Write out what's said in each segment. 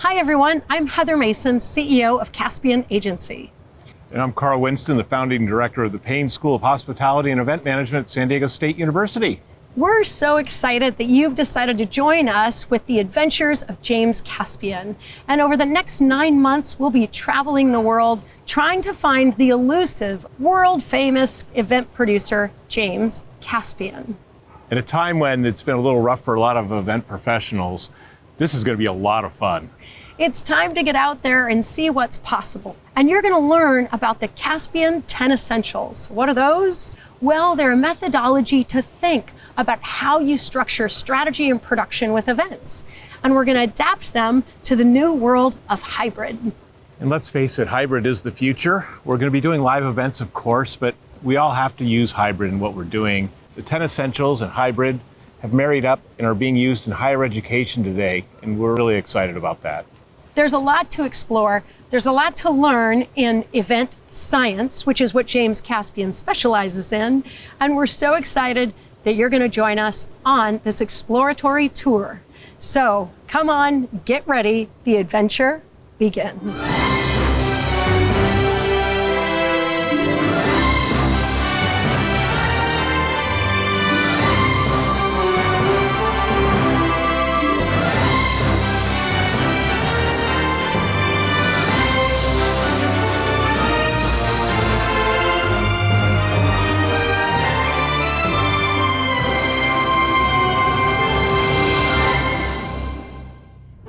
Hi everyone, I'm Heather Mason, CEO of Caspian Agency. And I'm Carl Winston, the founding director of the Payne School of Hospitality and Event Management at San Diego State University. We're so excited that you've decided to join us with the adventures of James Caspian. And over the next 9 months, we'll be traveling the world trying to find the elusive, world-famous event producer, James Caspian. At a time when it's been a little rough for a lot of event professionals, this is going to be a lot of fun. It's time to get out there and see what's possible. And you're going to learn about the Caspian 10 Essentials. What are those? Well, they're a methodology to think about how you structure strategy and production with events. And we're going to adapt them to the new world of hybrid. And let's face it, hybrid is the future. We're going to be doing live events, of course, but we all have to use hybrid in what we're doing. The 10 Essentials and hybrid have married up and are being used in higher education today, and we're really excited about that. There's a lot to explore. There's a lot to learn in event science, which is what James Caspian specializes in, and we're so excited that you're going to join us on this exploratory tour. So come on, get ready, the adventure begins.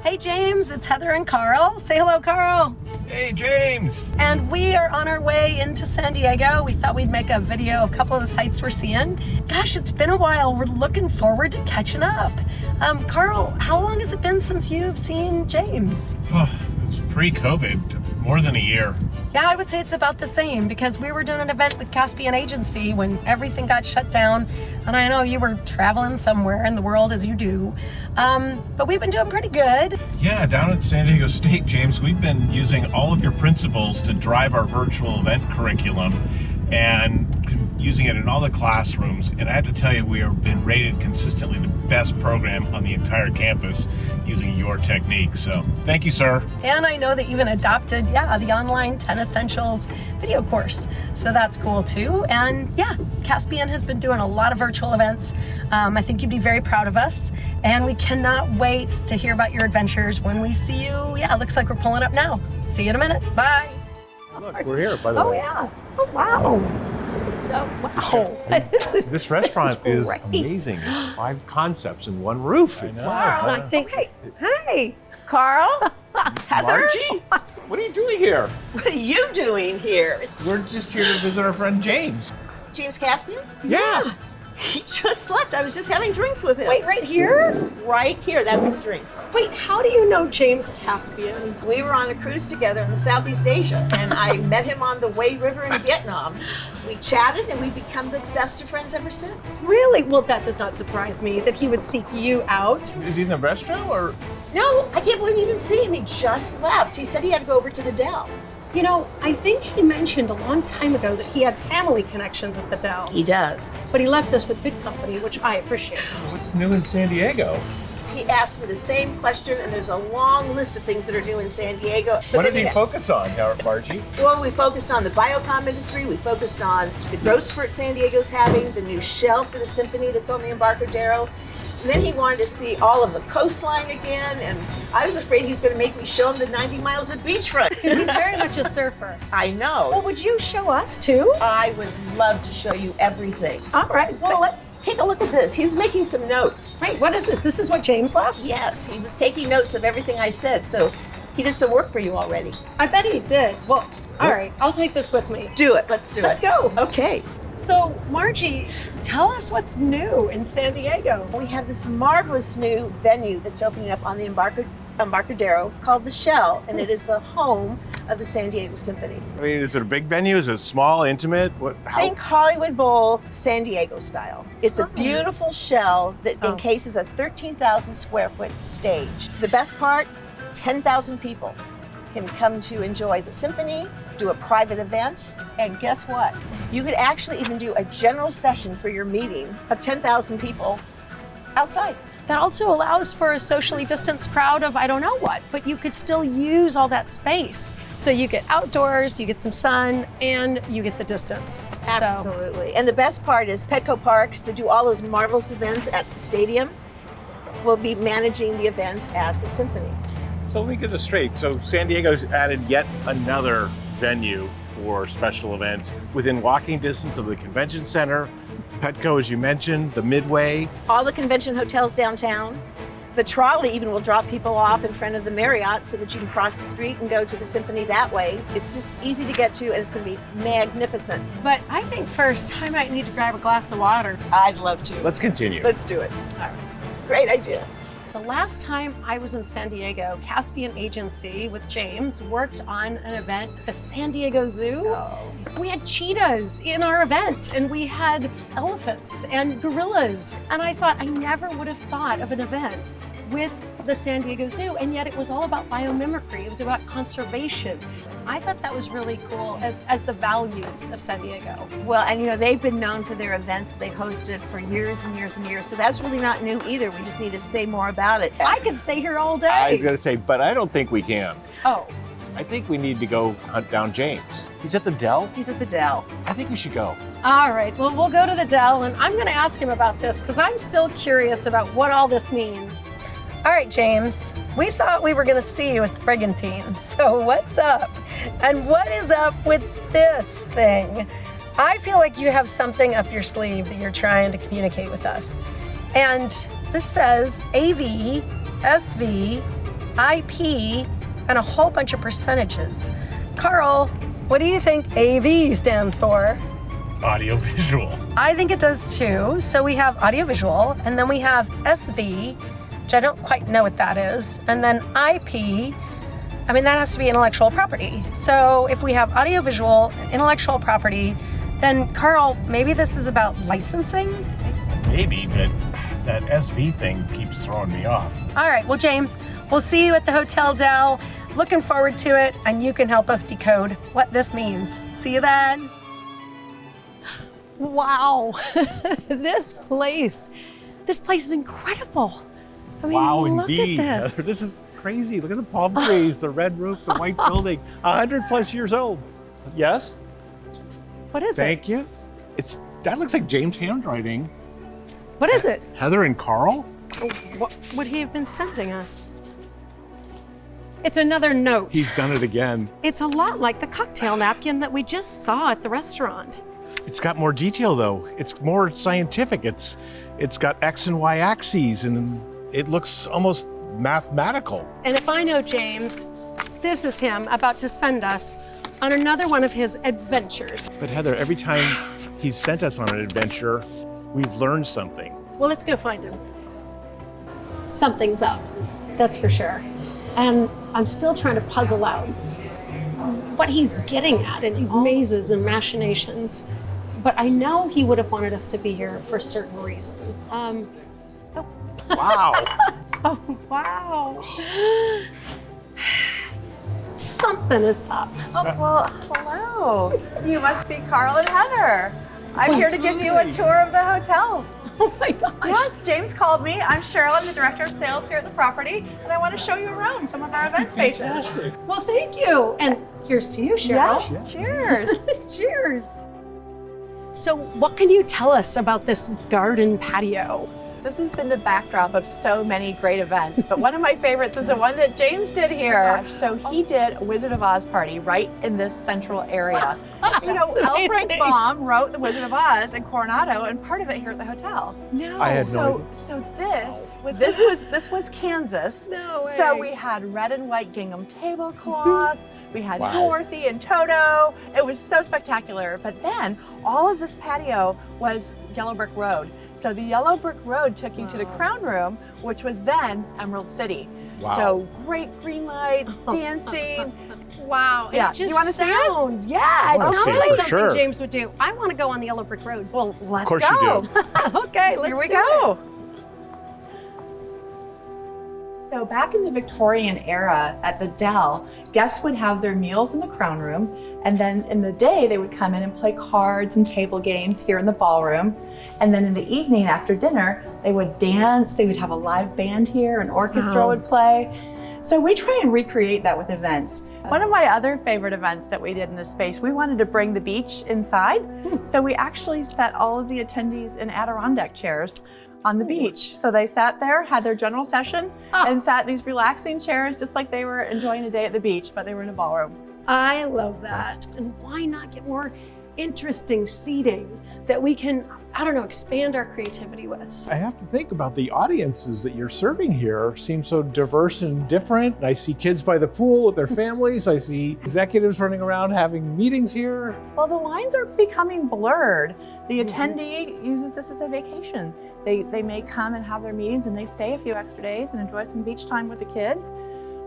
Hey James, it's Heather and Carl. Say hello, Carl. Hey, James. And we are on our way into San Diego. We thought we'd make a video of a couple of the sights we're seeing. Gosh, it's been a while. We're looking forward to catching up. Carl, how long has it been since you've seen James? Oh, it was pre-COVID, more than a year. Yeah, I would say it's about the same because we were doing an event with Caspian Agency when everything got shut down. And I know you were traveling somewhere in the world as you do. But we've been doing pretty good. Yeah, down at San Diego State, James, we've been using all of your principles to drive our virtual event curriculum and using it in all the classrooms. And I have to tell you, we have been rated consistently the best program on the entire campus using your technique. So thank you, sir. And I know that you even adopted, the online 10 Essentials video course. So that's cool too. And Caspian has been doing a lot of virtual events. I think you'd be very proud of us. And we cannot wait to hear about your adventures when we see you. Yeah, it looks like we're pulling up now. See you in a minute. Bye. Look, we're here, by the way. Oh, yeah. Oh, wow. So, wow. This restaurant is amazing. It's 5 concepts in one roof. Wow. And I think, Hey, Carl, Heather, Margie, what are you doing here? what are you doing here? We're just here to visit our friend James. James Caspian? Yeah. He just left. I was just having drinks with him. wait, right here? Right here, that's his drink. Wait, how do you know James Caspian? We were on a cruise together in the Southeast Asia, and I met him on the Wei River in Vietnam. We chatted, and we've become the best of friends ever since. Really? Well, that does not surprise me that he would seek you out. Is he in the restaurant or? No, I can't believe you didn't see him. He just left. He said he had to go over to the Dell. You know, I think he mentioned a long time ago that he had family connections at the Dell. He does. But he left us with good company, which I appreciate. What's new in San Diego? He asked me the same question, and there's a long list of things that are new in San Diego. What did he focus on, Margie? Well, we focused on the biocom industry. We focused on the growth spurt San Diego's having, the new shell for the symphony that's on the Embarcadero. And then he wanted to see all of the coastline again, and I was afraid he was going to make me show him the 90 miles of beachfront. Because he's very much a surfer. I know. Well, would you show us too? I would love to show you everything. All right, well, let's Take a look at this. He was making some notes. Wait, what is this? This is what James left? Yes, he was taking notes of everything I said, so he did some work for you already. I bet he did. Well, all right, I'll take this with me. Do it. Let's do it. Let's go. Okay. So, Margie, tell us what's new in San Diego. We have this marvelous new venue that's opening up on the Embarcadero called The Shell, and it is the home of the San Diego Symphony. I mean, is it a big venue? Is it small, intimate? Think Hollywood Bowl, San Diego style. It's a beautiful shell that encases a 13,000 square foot stage. The best part, 10,000 people can come to enjoy the symphony, do a private event, and guess what? You could actually even do a general session for your meeting of 10,000 people outside. that also allows for a socially distanced crowd of I don't know what, but you could still use all that space. So you get outdoors, you get some sun, and you get the distance. Absolutely. And the best part is Petco Parks, that do all those marvelous events at the stadium, will be managing the events at the Symphony. So let me get this straight. So San Diego's added yet another venue for special events within walking distance of the convention center, Petco, as you mentioned, the Midway. All the convention hotels downtown. The trolley even will drop people off in front of the Marriott so that you can cross the street and go to the Symphony that way. It's just easy to get to, and it's going to be magnificent. But I think first I might need to grab a glass of water. I'd love to. Let's continue. Let's do it. All right. Great idea. The last time I was in San Diego, Caspian Agency with James worked on an event at the San Diego Zoo. Oh. We had cheetahs in our event, and we had elephants and gorillas. And I thought I never would have thought of an event with the San Diego Zoo, and yet it was all about biomimicry. It was about conservation. I thought that was really cool as the values of San Diego. Well, and you know, they've been known for their events they've hosted for years and years and years, so that's really not new either. We just need to say more about it. I could stay here all day. I was going to say, but I don't think we can. Oh. I think we need to go hunt down James. He's at the Dell? He's at the Dell. I think we should go. All right, well, we'll go to the Dell, and I'm gonna ask him about this because I'm still curious about what all this means. All right, James, we thought we were gonna see you at the Brigantine, so what's up? And what is up with this thing? I feel like you have something up your sleeve that you're trying to communicate with us. And this says AV, SV, IP, and a whole bunch of percentages. Carl, what do you think AV stands for? Audiovisual. I think it does too. So we have audiovisual, and then we have SV, which I don't quite know what that is, and then IP, I mean, that has to be intellectual property. So if we have audiovisual, intellectual property, then Carl, maybe this is about licensing? Maybe, but that SV thing keeps throwing me off. All right, well, James, we'll see you at the Hotel Dell. Looking forward to it, and you can help us decode what this means. See you then. Wow, this place is incredible. I mean, Wow, look indeed. at this. This is crazy. Look at the palm trees, the red roof, the white building, 100+ years old. Yes? What is Thank you. That looks like James' handwriting. What is it? Heather and Carl? What would he have been sending us? It's another note. He's done it again. It's a lot like the cocktail napkin that we just saw at the restaurant. It's got more detail though. It's more scientific. It's got X and Y axes and it looks almost mathematical. And if I know James, this is him about to send us on another one of his adventures. But Heather, every time he's sent us on an adventure, we've learned something. Well, let's go find him. Something's up, that's for sure. And I'm still trying to puzzle out what he's getting at in these mazes and machinations. But I know he would have wanted us to be here for a certain reason. Wow. Oh, wow. Something is up. Oh, well, hello. You must be Carl and Heather. I'm here to give you a tour of the hotel. Oh my gosh. Yes, James called me. I'm Cheryl. I'm the director of sales here at the property, and I want to show you around some of our event spaces. Well, thank you. And here's to you, Cheryl. Yes, cheers. Cheers. So what can you tell us about this garden patio? This has been the backdrop of so many great events, but one of my favorites is the one that James did here. So he did a Wizard of Oz party right in this central area. You know, L. Frank Baum wrote The Wizard of Oz in Coronado, and part of it here at the hotel. No. I had no idea. So this was Kansas. No way. So we had red and white gingham tablecloth. We had Wow. Dorothy and Toto. It was so spectacular. But then all of this patio was yellow brick road. So the yellow brick road took you to the Crown Room, which was then Emerald City. Wow. So great green lights, dancing. Wow. Yeah. It just Do you want to see it? sounds, yeah, it wanna sounds see it like for something sure. James would do. I want to go on the yellow brick road. Well, let's Of course go. you do. Okay, let's Here we do go. So back in the Victorian era at the Dell, guests would have their meals in the crown room, and then in the day they would come in and play cards and table games here in the ballroom. And then in the evening after dinner, they would dance, they would have a live band here, an orchestra would play. So we try and recreate that with events. One of my other favorite events that we did in this space, we wanted to bring the beach inside. So we actually set all of the attendees in Adirondack chairs on the beach. So they sat there, had their general session, and sat in these relaxing chairs just like they were enjoying a day at the beach, but they were in a ballroom. I love that. And why not get more interesting seating that we can, I don't know, expand our creativity with? I have to think about the audiences that you're serving here seem so diverse and different. I see kids by the pool with their families. I see executives running around having meetings here. Well, the lines are becoming blurred. The attendee uses this as a vacation. They may come and have their meetings and they stay a few extra days and enjoy some beach time with the kids.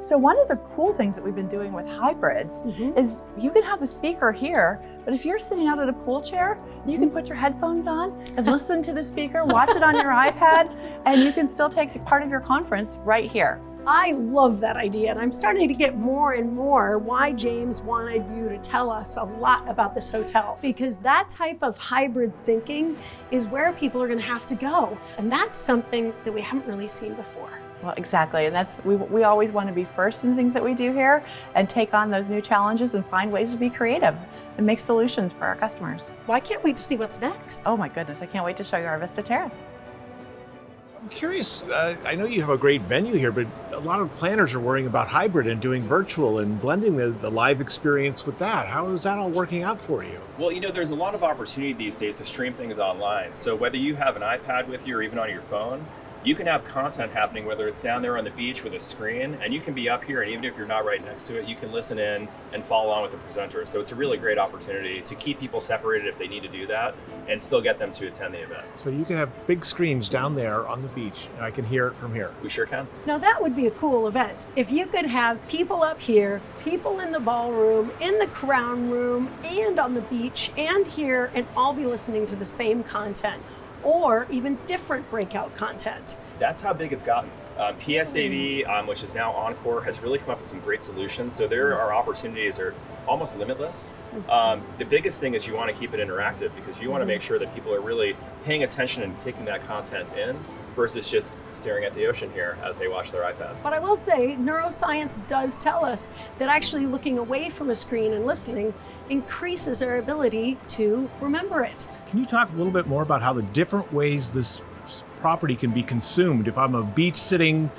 So one of the cool things that we've been doing with hybrids is you can have the speaker here, but if you're sitting out at a pool chair, you can put your headphones on and listen to the speaker, watch it on your iPad, and you can still take part of your conference right here. I love that idea, and I'm starting to get more and more why James wanted you to tell us a lot about this hotel, because that type of hybrid thinking is where people are going to have to go, and that's something that we haven't really seen before. Well, exactly, and that's we always want to be first in things that we do here and take on those new challenges and find ways to be creative and make solutions for our customers. Well, I can't wait to see what's next. Oh my goodness, I can't wait to show you our Vista Terrace. I'm curious, I know you have a great venue here, but a lot of planners are worrying about hybrid and doing virtual and blending the live experience with that. How is that all working out for you? Well, there's a lot of opportunity these days to stream things online. So whether you have an iPad with you or even on your phone, you can have content happening, whether it's down there on the beach with a screen, and you can be up here, and even if you're not right next to it, you can listen in and follow on with the presenter. So it's a really great opportunity to keep people separated if they need to do that and still get them to attend the event. So you can have big screens down there on the beach, and I can hear it from here. We sure can. Now that would be a cool event. If you could have people up here, people in the ballroom, in the crown room, and on the beach, and here, and all be listening to the same content, or even different breakout content. That's how big it's gotten. PSAV, which is now Encore, has really come up with some great solutions. So there are opportunities are almost limitless. The biggest thing is you want to keep it interactive because you want to make sure that people are really paying attention and taking that content in versus just staring at the ocean here as they watch their iPad. But I will say, neuroscience does tell us that actually looking away from a screen and listening increases our ability to remember it. Can you talk a little bit more about how the different ways this property can be consumed? If I'm a beach sitting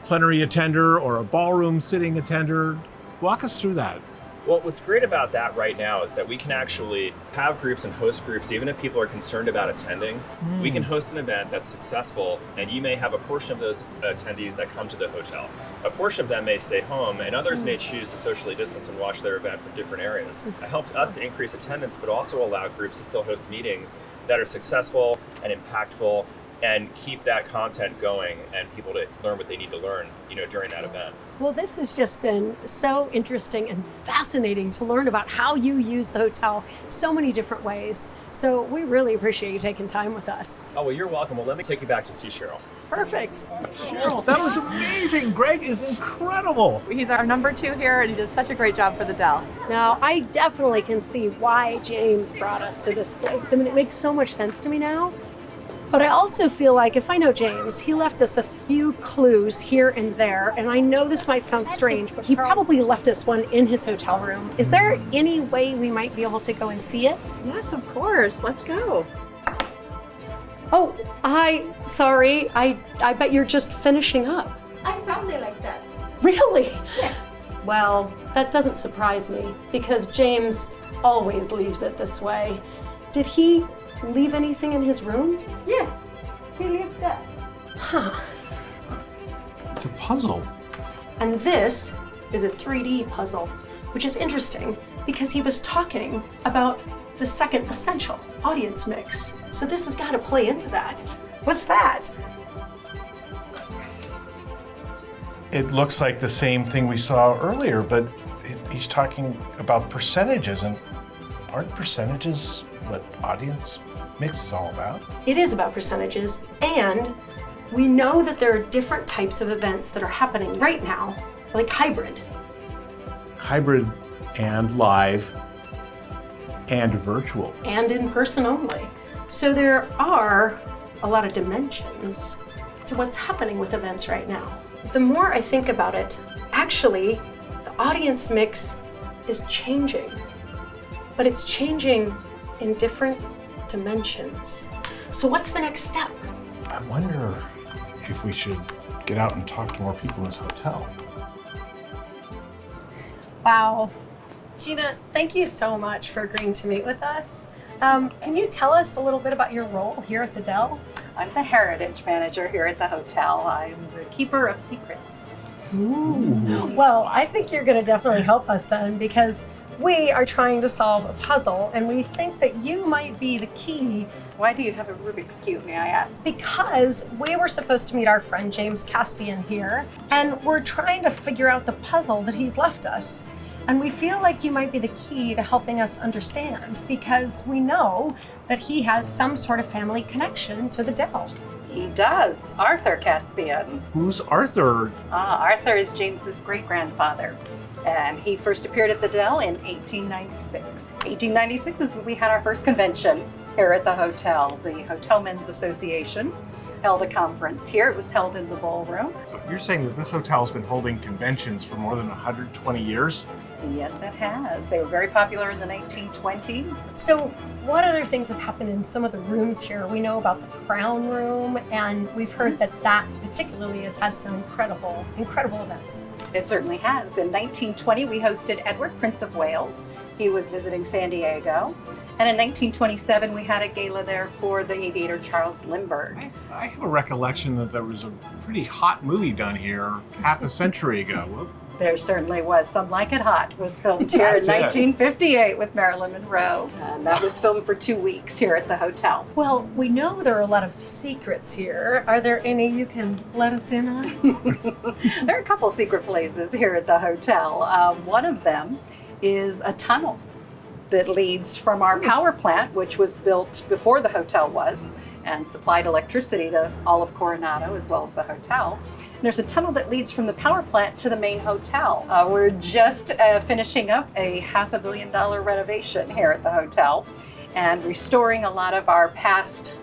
plenary attender or a ballroom sitting attender, walk us through that. Well, what's great about that right now is that we can actually have groups and host groups, even if people are concerned about attending. We can host an event that's successful, and you may have a portion of those attendees that come to the hotel. A portion of them may stay home, and others may choose to socially distance and watch their event from different areas. It helped us to increase attendance, but also allow groups to still host meetings that are successful and impactful and keep that content going and people to learn what they need to learn, during that event. Well, this has just been so interesting and fascinating to learn about how you use the hotel so many different ways. So we really appreciate you taking time with us. Oh, well, you're welcome. Well, let me take you back to see Cheryl. Perfect. Cheryl, that was amazing. Greg is incredible. He's our number 2 here, and he does such a great job for the Dell. Now, I definitely can see why James brought us to this place. I mean, it makes so much sense to me now. But I also feel like if I know James, he left us a few clues here and there. And I know this might sound strange, but he probably left us one in his hotel room. Is there any way we might be able to go and see it? Yes, of course. Let's go. Oh, sorry. I bet you're just finishing up. I found it like that. Really? Yes. Well, that doesn't surprise me because James always leaves it this way. Did he leave anything in his room? Yes, he left that. Huh. It's a puzzle. And this is a 3D puzzle, which is interesting because he was talking about the second essential, audience mix. So this has got to play into that. What's that? It looks like the same thing we saw earlier, but he's talking about percentages, and aren't percentages what audience mix is all about? It is about percentages, and We know that there are different types of events that are happening right now, like hybrid. Hybrid and live and virtual. And in person only. So there are a lot of dimensions to what's happening with events right now. The more I think about it, actually, the audience mix is changing, but it's changing in different dimensions. So what's the next step? I wonder if we should get out and talk to more people in this hotel. Wow. Gina, thank you so much for agreeing to meet with us. Can you tell us a little bit about your role here at the Dell? I'm the heritage manager here at the hotel. I'm the keeper of secrets. Ooh. Well, I think you're going to definitely help us then, because we are trying to solve a puzzle and we think that you might be the key. Why do you have a Rubik's Cube, may I ask? Because we were supposed to meet our friend James Caspian here, and we're trying to figure out the puzzle that he's left us. And we feel like you might be the key to helping us understand, because we know that he has some sort of family connection to the Dell. He does. Arthur Caspian. Who's Arthur? Arthur is James's great-grandfather. And he first appeared at the Dell in 1896. 1896 is when we had our first convention here at the hotel. The Hotel Men's Association held a conference here. It was held in the ballroom. So you're saying that this hotel's been holding conventions for more than 120 years? Yes, it has. They were very popular in the 1920s. So what other things have happened in some of the rooms here? We know about the Crown Room, and we've heard that that particularly has had some incredible events. It certainly has. In 1920, we hosted Edward, Prince of Wales. He was visiting San Diego. And in 1927, we had a gala there for the aviator Charles Lindbergh. I have a recollection that there was a pretty hot movie done here half a century ago. There certainly was. Some Like It Hot was filmed here in 1958 with Marilyn Monroe. And that was filmed for 2 weeks here at the hotel. Well, we know there are a lot of secrets here. Are there any you can let us in on? There are a couple secret places here at the hotel. One of them is a tunnel that leads from our power plant, which was built before the hotel was, and supplied electricity to all of Coronado as well as the hotel. And there's a tunnel that leads from the power plant to the main hotel. We're just finishing up a $500 million renovation here at the hotel and restoring a lot of our past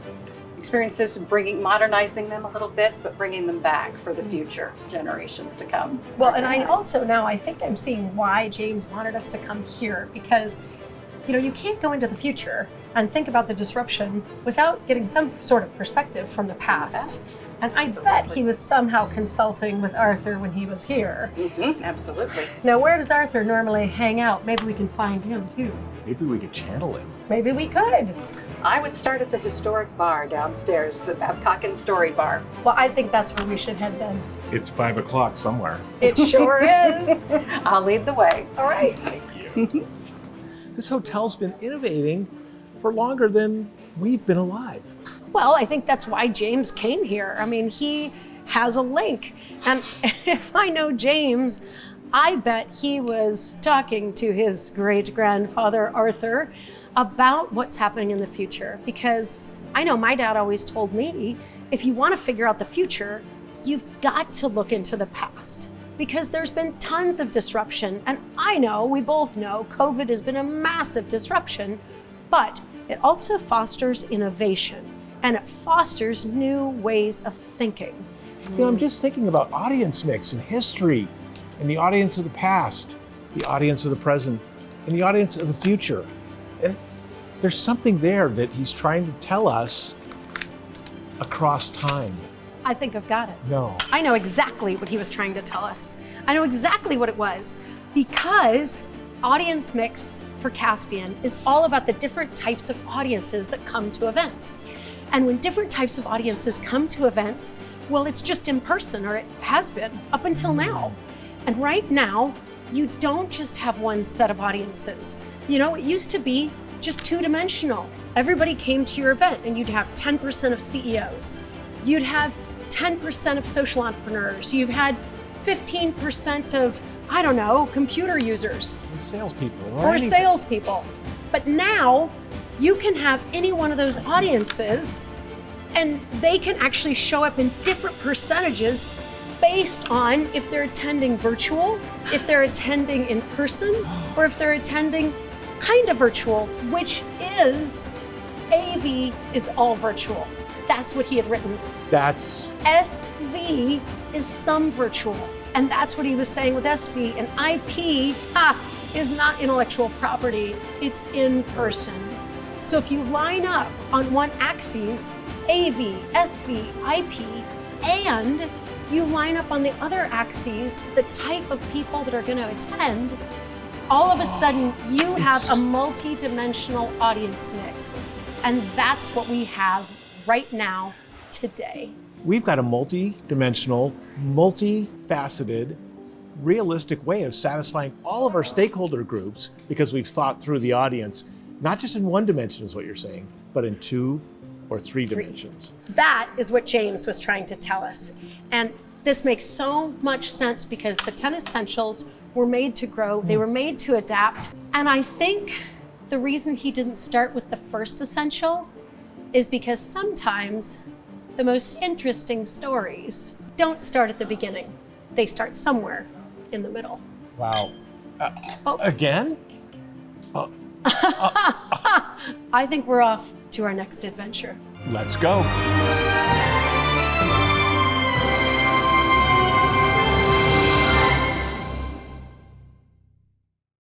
experiences, modernizing them a little bit, but bringing them back for the future generations to come. Well, and I also now, I think I'm seeing why James wanted us to come here, because you can't go into the future and think about the disruption without getting some sort of perspective from the past. And I bet he was somehow consulting with Arthur when he was here. Mm-hmm, absolutely. Now, where does Arthur normally hang out? Maybe we can find him too. Maybe we could channel him. Maybe we could. I would start at the historic bar downstairs, the Babcock and Story Bar. Well, I think that's where we should head then. It's 5 o'clock somewhere. It sure is. I'll lead the way. All right. Thank you. This hotel's been innovating for longer than we've been alive. Well, I think that's why James came here. I mean, he has a link. And if I know James, I bet he was talking to his great-grandfather, Arthur, about what's happening in the future. Because I know my dad always told me, if you want to figure out the future, you've got to look into the past. Because there's been tons of disruption. And I know, we both know, COVID has been a massive disruption, but it also fosters innovation and it fosters new ways of thinking. I'm just thinking about audience mix and history, and the audience of the past, the audience of the present, and the audience of the future. And there's something there that he's trying to tell us across time. I think I've got it. No. I know exactly what he was trying to tell us. I know exactly what it was, because audience mix for Caspian is all about the different types of audiences that come to events. And when different types of audiences come to events, well, it's just in person, or it has been up until now. And right now, you don't just have one set of audiences. It used to be just two-dimensional. Everybody came to your event and you'd have 10% of CEOs. You'd have 10% of social entrepreneurs. You've had 15% of, I don't know, computer users. Salespeople. Or salespeople. But now, you can have any one of those audiences And they can actually show up in different percentages based on if they're attending virtual, if they're attending in person, or if they're attending kind of virtual, which is AV is all virtual. That's what he had written. That's SV is some virtual. And that's what he was saying with SV. And IP is not intellectual property, it's in person. So if you line up on one axis, AV, SV, IP, and you line up on the other axes the type of people that are going to attend, all of a sudden you have a multi-dimensional audience mix. And that's what we have right now, today. we've got a multi-dimensional, multifaceted, realistic way of satisfying all of our stakeholder groups because we've thought through the audience, not just in one dimension is what you're saying, but in 2 or 3 dimensions. That is what James was trying to tell us. And this makes so much sense because the 10 essentials were made to grow, they were made to adapt. And I think the reason he didn't start with the first essential is because sometimes the most interesting stories don't start at the beginning. They start somewhere in the middle. Wow. Again? I think we're off to our next adventure. Let's go.